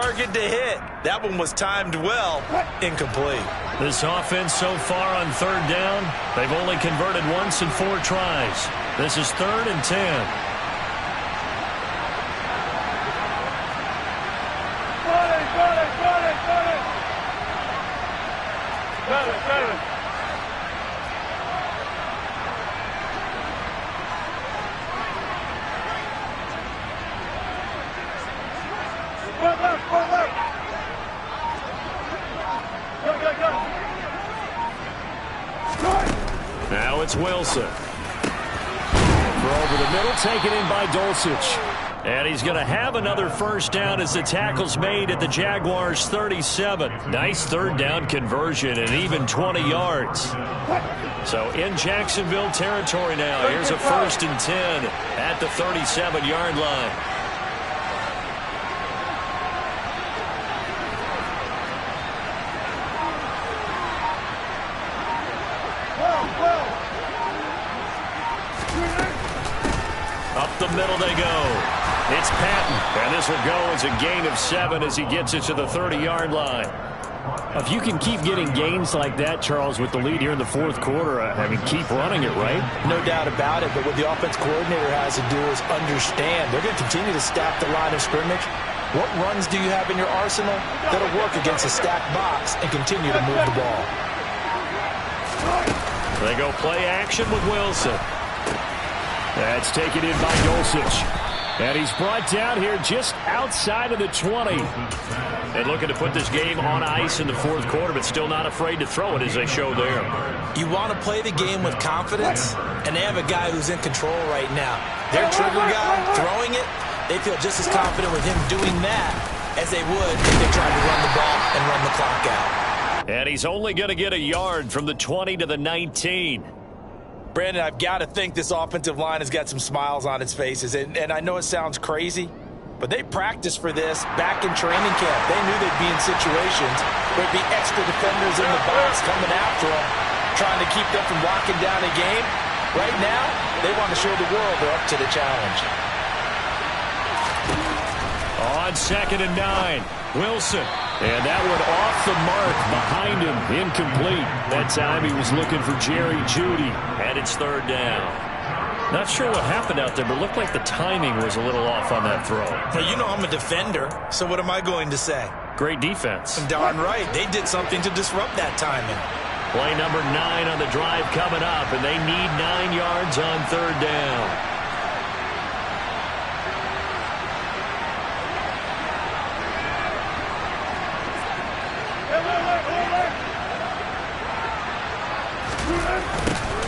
target to hit. That one was timed well. Incomplete. This offense so far on third down, they've only converted once in 4 tries. This is 3rd and 10. Now it's Wilson. Throw over the middle, taken in by Dulcich. And he's going to have another first down as the tackle's made at the Jaguars' 37. Nice third down conversion and even 20 yards. So in Jacksonville territory now. Here's a 1st and 10 at the 37-yard line. Up the middle they go. It's Patton, and this will go as a gain of 7 as he gets it to the 30-yard line. If you can keep getting gains like that, Charles, with the lead here in the 4th quarter, I mean, keep running it, right? No doubt about it, but what the offense coordinator has to do is understand they're going to continue to stack the line of scrimmage. What runs do you have in your arsenal that'll work against a stacked box and continue to move the ball? They go play action with Wilson. That's taken in by Dulcich. And he's brought down here just outside of the 20. And looking to put this game on ice in the 4th quarter, but still not afraid to throw it as they show there. You want to play the game with confidence, and they have a guy who's in control right now. Their trigger guy throwing it, they feel just as confident with him doing that as they would if they tried to run the ball and run the clock out. And he's only going to get a yard from the 20 to the 19. Brandon, I've got to think this offensive line has got some smiles on its faces. And I know it sounds crazy, but they practiced for this back in training camp. They knew they'd be in situations where there'd be extra defenders in the box coming after them, trying to keep them from locking down a game. Right now, they want to show the world they're up to the challenge. On 2nd and 9, Wilson. And that one off the mark behind him, incomplete. That time he was looking for Jerry Jeudy, and it's 3rd down. Not sure what happened out there, but it looked like the timing was a little off on that throw. Well, you know I'm a defender, so what am I going to say? Great defense. Darn right. They did something to disrupt that timing. Play number 9 on the drive coming up, and they need 9 yards on 3rd down.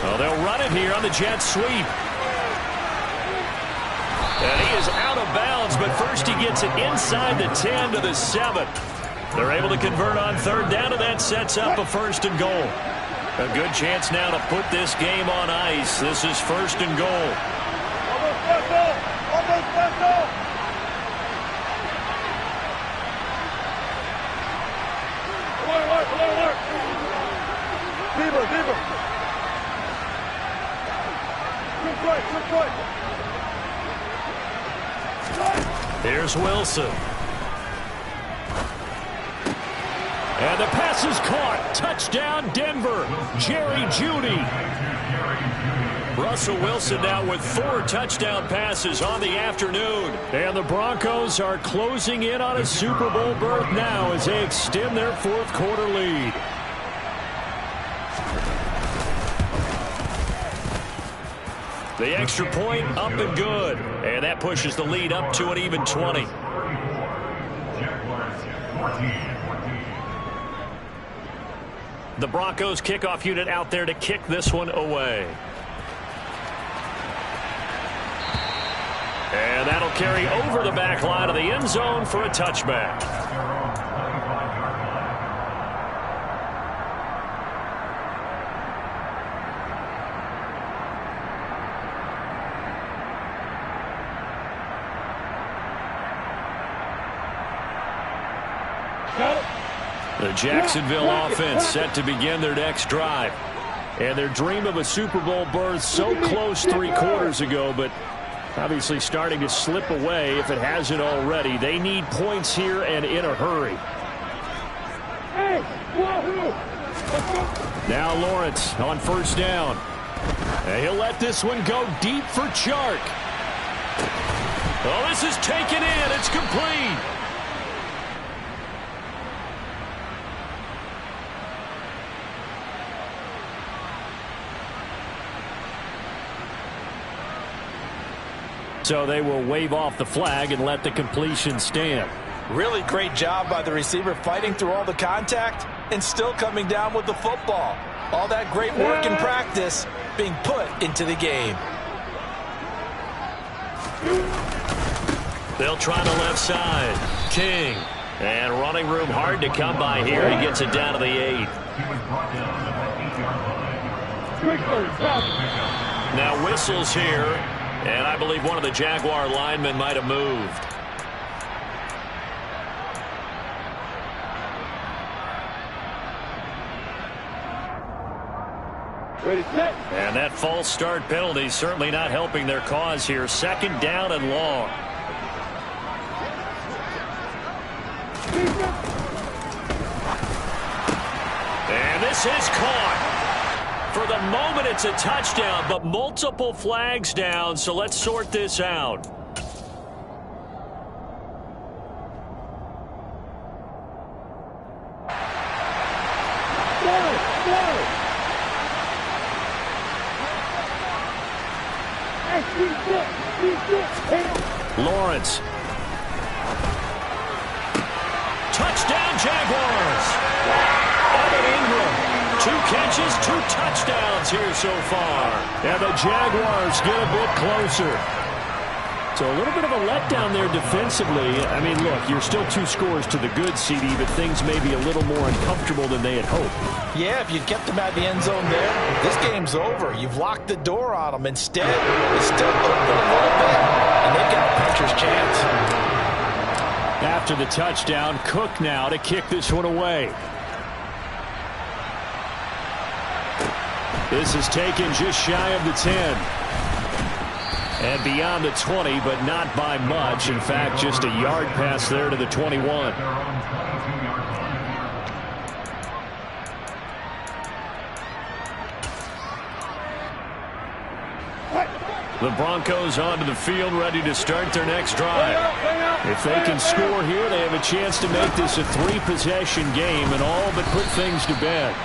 Well, they'll run it here on the jet sweep. And he is out of bounds, but first he gets it inside the 10 to the 7. They're able to convert on 3rd down, and that sets up a 1st and goal. A good chance now to put this game on ice. This is 1st and goal. Here's Wilson. And the pass is caught. Touchdown, Denver. Jerry Jeudy. Russell Wilson now with 4 touchdown passes on the afternoon. And the Broncos are closing in on a Super Bowl berth now as they extend their 4th quarter lead. The extra point up and good. And that pushes the lead up to an even 20. The Broncos kickoff unit out there to kick this one away. And that'll carry over the back line of the end zone for a touchback. The Jacksonville offense set to begin their next drive. And their dream of a Super Bowl berth so close 3 quarters ago, but Obviously starting to slip away if it hasn't already. They need points here and in a hurry. Now Lawrence on first down. And he'll let this one go deep for Chark. Oh, this is taken in. It's complete. So they will wave off the flag and let the completion stand. Really great job by the receiver fighting through all the contact and still coming down with the football. All that great work in practice being put into the game. They'll try the left side. King. And running room hard to come by here. He gets it down to the 8. Now whistles here. And I believe one of the Jaguar linemen might have moved. And that false start penalty certainly not helping their cause here. 2nd down and long. And this is caught. For the moment, it's a touchdown, but multiple flags down, so let's sort this out. Lawrence. Touchdown, Jaguars. Evan Ingram. 2 catches, 2 touchdowns here so far. And the Jaguars get a bit closer. So a little bit of a letdown there defensively. I mean, look, you're still 2 scores to the good, CD, but things may be a little more uncomfortable than they had hoped. Yeah, if you kept them at the end zone there, this game's over. You've locked the door on them. Instead, it's still open a little bit, and they've got a puncher's chance. After the touchdown, Cook now to kick this one away. This is taken just shy of the 10. And beyond the 20, but not by much. In fact, just a yard pass there to the 21. The Broncos onto the field, ready to start their next drive. If they can score here, they have a chance to make this a 3-possession game and all but put things to bed.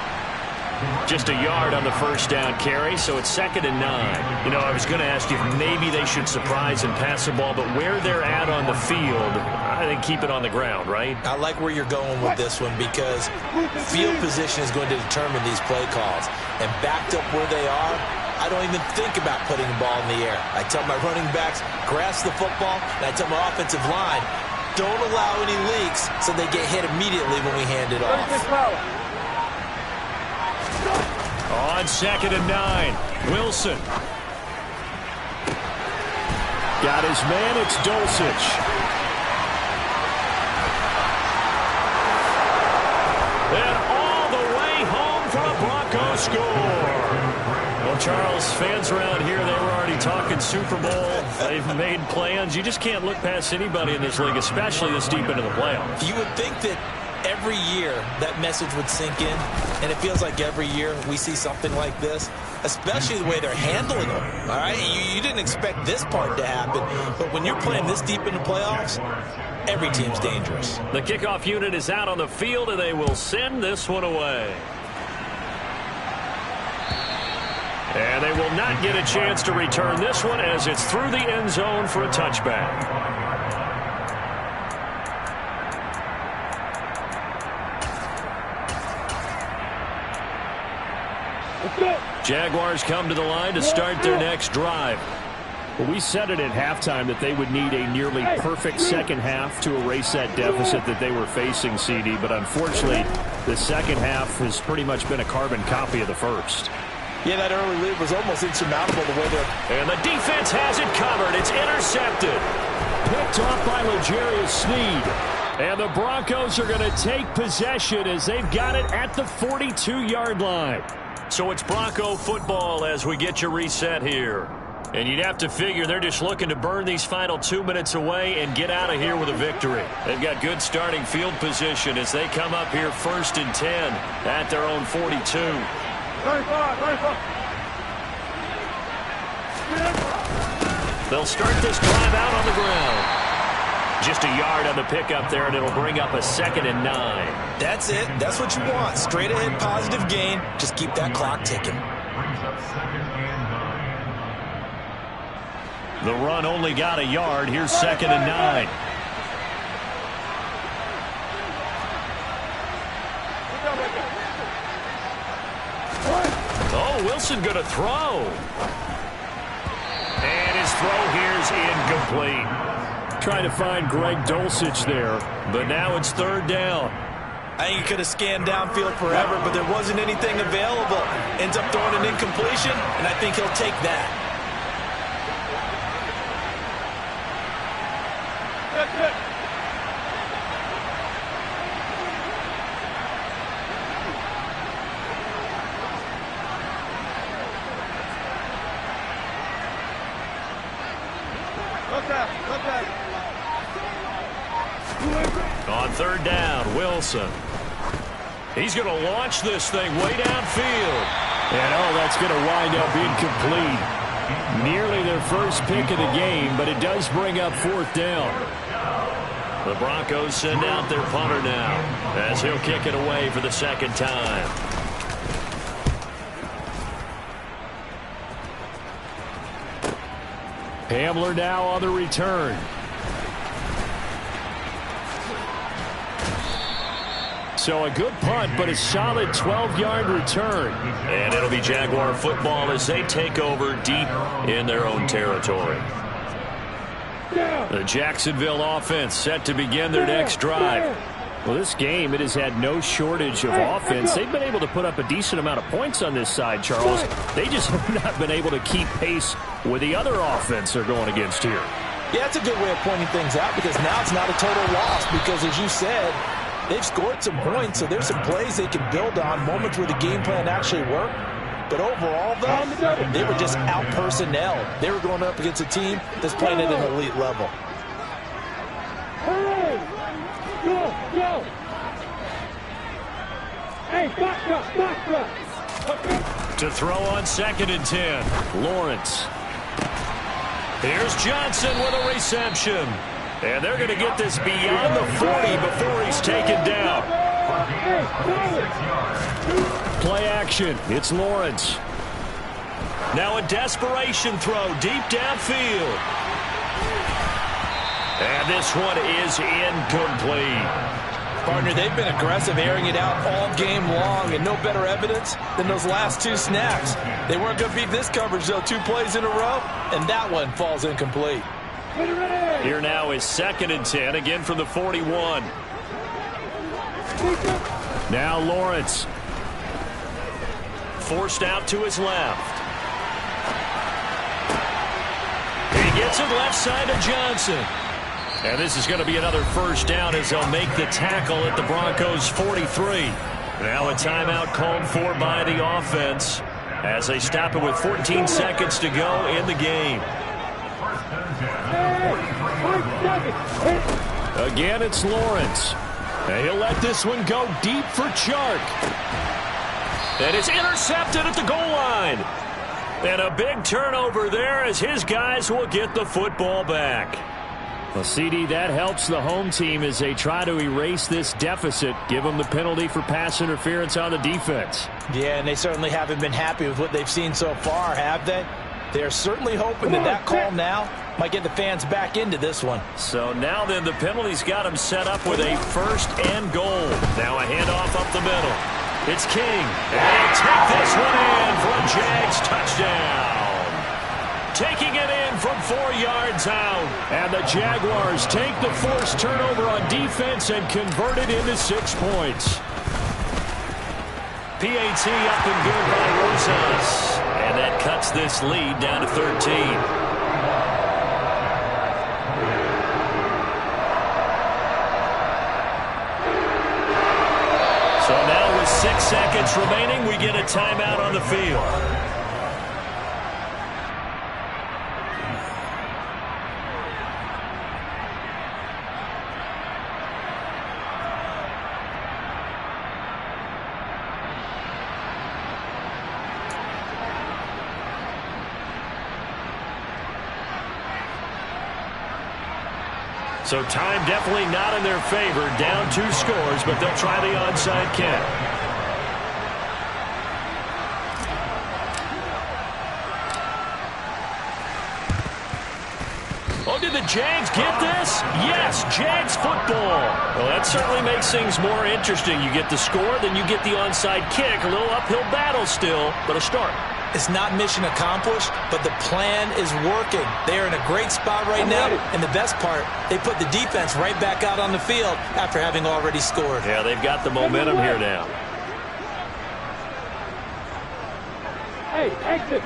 Just a yard on the first down carry, so it's 2nd and 9. You know, I was going to ask you if maybe they should surprise and pass the ball, but where they're at on the field, I think keep it on the ground, right? I like where you're going with this one because field position is going to determine these play calls. And backed up where they are, I don't even think about putting the ball in the air. I tell my running backs, grasp the football, and I tell my offensive line, don't allow any leaks so they get hit immediately when we hand it off. On 2nd and 9, Wilson. Got his man, it's Dulcich. And all the way home for a Bronco score. Well, Charles, fans around here, they were already talking Super Bowl. They've made plans. You just can't look past anybody in this league, especially this deep into the playoffs. You would think that every year that message would sink in, and it feels like every year we see something like this, especially the way they're handling them. All right, you didn't expect this part to happen, but when you're playing this deep in the playoffs, every team's dangerous. The kickoff unit is out on the field, and they will send this one away. And they will not get a chance to return this one as it's through the end zone for a touchback. Jaguars come to the line to start their next drive. Well, we said it at halftime that they would need a nearly perfect second half to erase that deficit that they were facing, CD. But unfortunately, the second half has pretty much been a carbon copy of the first. Yeah, that early lead was almost insurmountable the way they're... And the defense has it covered. It's intercepted. Picked off by L'Jarius Sneed. And the Broncos are going to take possession as they've got it at the 42-yard line. So it's Bronco football as we get you reset here. And you'd have to figure they're just looking to burn these final 2 minutes away and get out of here with a victory. They've got good starting field position as they come up here 1st and 10 at their own 42. 35. They'll start this drive out on the ground. Just a yard on the pickup there, and it'll bring up a 2nd and 9. That's it. That's what you want. Straight ahead, positive gain. Just keep that clock ticking. The run only got a yard. Here's 2nd and 9. Oh, Wilson going to throw. And his throw here's incomplete. Trying to find Greg Dulcich there. But now it's 3rd down. I think he could have scanned downfield forever, but there wasn't anything available. Ends up throwing an incompletion, and I think he'll take that. On 3rd down, Wilson. He's going to launch this thing way downfield. And, that's going to wind up incomplete. Nearly their first pick of the game, but it does bring up 4th down. The Broncos send out their punter now as he'll kick it away for the 2nd time. Hamler now on the return. So a good punt, but a solid 12-yard return. And it'll be Jaguar football as they take over deep in their own territory. The Jacksonville offense set to begin their next drive. Well, this game, it has had no shortage of offense. They've been able to put up a decent amount of points on this side, Charles. They just have not been able to keep pace with the other offense they're going against here. Yeah, that's a good way of pointing things out because now it's not a total loss because, as you said, they've scored some points, so there's some plays they can build on, moments where the game plan actually worked. But overall, though, they were just out-personnel. They were going up against a team that's playing at an elite level. Go! Hey, back up. To throw on 2nd and 10, Lawrence. Here's Johnson with a reception. And they're going to get this beyond the 40 before he's taken down. Play action. It's Lawrence. Now a desperation throw deep downfield. And this one is incomplete. Partner, they've been aggressive, airing it out all game long, and no better evidence than those last 2 snaps. They weren't going to beat this coverage, though, 2 plays in a row, and that one falls incomplete. Here now is 2nd and 10, again from the 41. Now Lawrence. Forced out to his left. He gets it left side to Johnson. And this is going to be another 1st down as they'll make the tackle at the Broncos' 43. Now a timeout called for by the offense as they stop it with 14 seconds to go in the game. Again, it's Lawrence. And he'll let this one go deep for Chark. And it's intercepted at the goal line. And a big turnover there as his guys will get the football back. Well, CD, that helps the home team as they try to erase this deficit, give them the penalty for pass interference on the defense. Yeah, and they certainly haven't been happy with what they've seen so far, have they? They're certainly hoping that call now might get the fans back into this one. So now then, the penalty's got him set up with a 1st and goal. Now a handoff up the middle. It's King. And he'll take this one in for a Jags touchdown. Taking it in from 4 yards out. And the Jaguars take the forced turnover on defense and convert it into 6 points. PAT up and good by Rosas. And that cuts this lead down to 13. So now with 6 seconds remaining, we get a timeout on the field. So time definitely not in their favor. Down 2 scores, but they'll try the onside kick. Oh, did the Jags get this? Yes, Jags football. Well, that certainly makes things more interesting. You get the score, then you get the onside kick. A little uphill battle still, but a start. It's not mission accomplished, but the plan is working. They are in a great spot right now, and the best part, they put the defense right back out on the field after having already scored. Yeah, they've got the momentum here now. Hey, exit.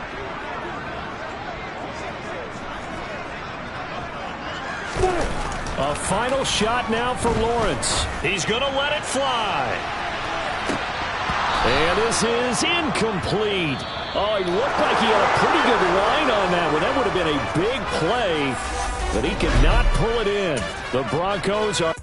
A final shot now for Lawrence. He's going to let it fly. And this is incomplete. Oh, he looked like he had a pretty good line on that one. That would have been a big play, but he could not pull it in. The Broncos are...